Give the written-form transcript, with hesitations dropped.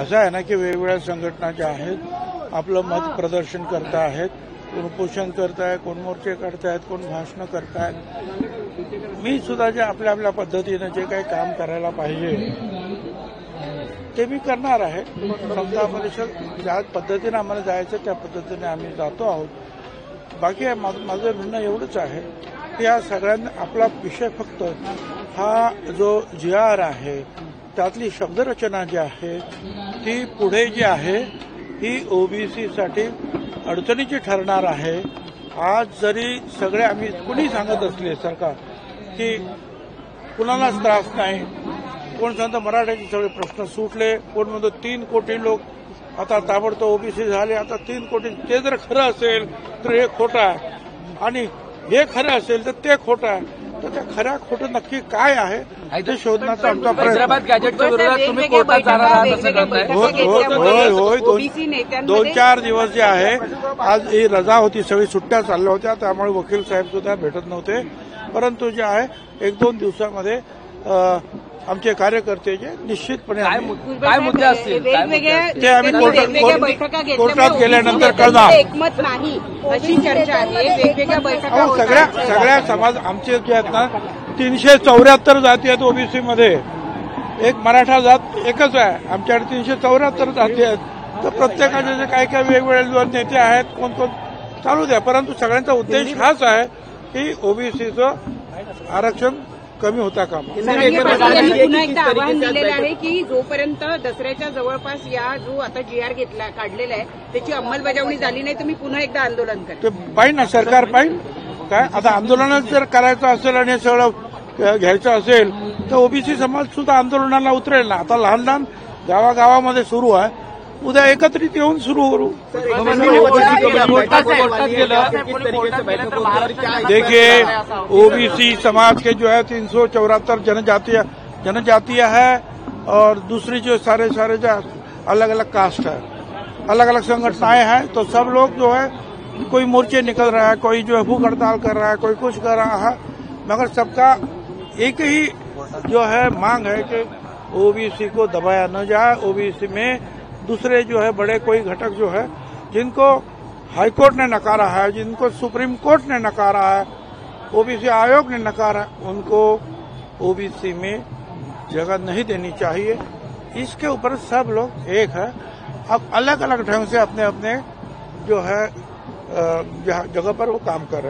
असं आहे ना की वेगवेगळ्या संघटना ज्या आहेत आपलं मत प्रदर्शन करत आहेत, कोण उपोषण करतायत, कोण मोर्चे काढतायत, कोण भाषणं करतायत. मी सुद्धा जे आपल्या आपल्या पद्धतीनं जे काही काम करायला पाहिजे ते मी करणार आहे. समता परिषद ज्या पद्धतीनं आम्हाला जायचं त्या पद्धतीने आम्ही जातो आहोत. बाकी माझं म्हणणं एवढंच आहे की या सगळ्यांना आपला विषय फक्त हा जो GR आहे त्यातली शब्दरचना जी आहे ती पुढे जी आहे ही OBCसाठी अडचणीची ठरणार आहे. आज जरी सगळे आम्ही कुणी सांगत असले सरकार की कुणालाच त्रास नाही, कोण सांगतं मराठ्याचे सगळे प्रश्न सुटले, कोण म्हणतो 3 कोटी लोक आता ताबडतोब OBC झाले, आता 3 कोटी. ते जर खरं असेल तर हे खोटं आहे आणि हे खरं असेल तर ते खोटं आहे. तर त्या खऱ्या खोटं नक्की काय आहे ते शोधण्याचा आमचा प्रयत्न. गॅजेटच्या विरोधात तुम्ही कोर्टात जाणार आहात असं करताय? होय 2-4 दिवस जे आहे आज ही रजा होती, सगळी सुट्ट्या चालल्या होत्या, त्यामुळे वकील साहेब सुद्धा भेटत नव्हते. परंतु जे आहे 1-2 दिवसामध्ये आमचे कार्यकर्ते जे निश्चितपणे काय मुद्दे असतील ते आम्ही कोर्टात गेल्यानंतर कळणार. एकमत नाही अशी चर्चा आहे. वेगवेगळ्या बैठका सगळ्या समाज आमचे जे आहेत ना 374 जाती आहेत OBC मध्ये. एक मराठा जात एकच आहे, आमच्याकडे 374 जाती आहेत. तर प्रत्येकाचे जे काही काही वेगवेगळे नेते आहेत कोण कोण चालू द्या, परंतु सगळ्यांचा उद्देश हाच आहे की OBCचं आरक्षण कमी होता काम. पुन्हा एकदा आवाहन दिलेलं आहे की जोपर्यंत दसऱ्याच्या जवळपास या जो आता GR काढलेला आहे त्याची अंमलबजावणी झाली नाही तुम्ही पुन्हा एकदा आंदोलन करा. ते पाहिजे ना, सरकार पाहिजे काय. आता आंदोलनच जर करायचं असेल आणि सगळं घ्यायचं असेल तर OBC समाज सुद्धा आंदोलनाला उतरेल ना. आता लहान लहान गावागावामध्ये सुरू आहे, उद्या एकत्रित येऊन सुरू करू. देखिए OBC समाज के जो है 374 जनजातीय है और दूसरी जो सारे जो अलग अलग कास्ट है, अलग अलग संगठनाएं हैं. तो सब लोग जो है कोई मोर्चे निकल रहा है, कोई जो है भूख हड़ताल कर रहा है, कोई कुछ कर रहा है, मगर सबका एक ही जो है मांग है कि OBC को दबाया न जाए. OBC में दूसरे जो है बड़े कोई घटक जो है जिनको हाईकोर्ट ने नकारा है, जिनको सुप्रीम कोर्ट ने नकारा है, OBC आयोग ने नकारा, उनको OBC में जगह नहीं देनी चाहिए. इसके ऊपर सब लोग एक है. अब अलग अलग ढंग से अपने अपने जो है जगह पर वो काम कर रहे हैं.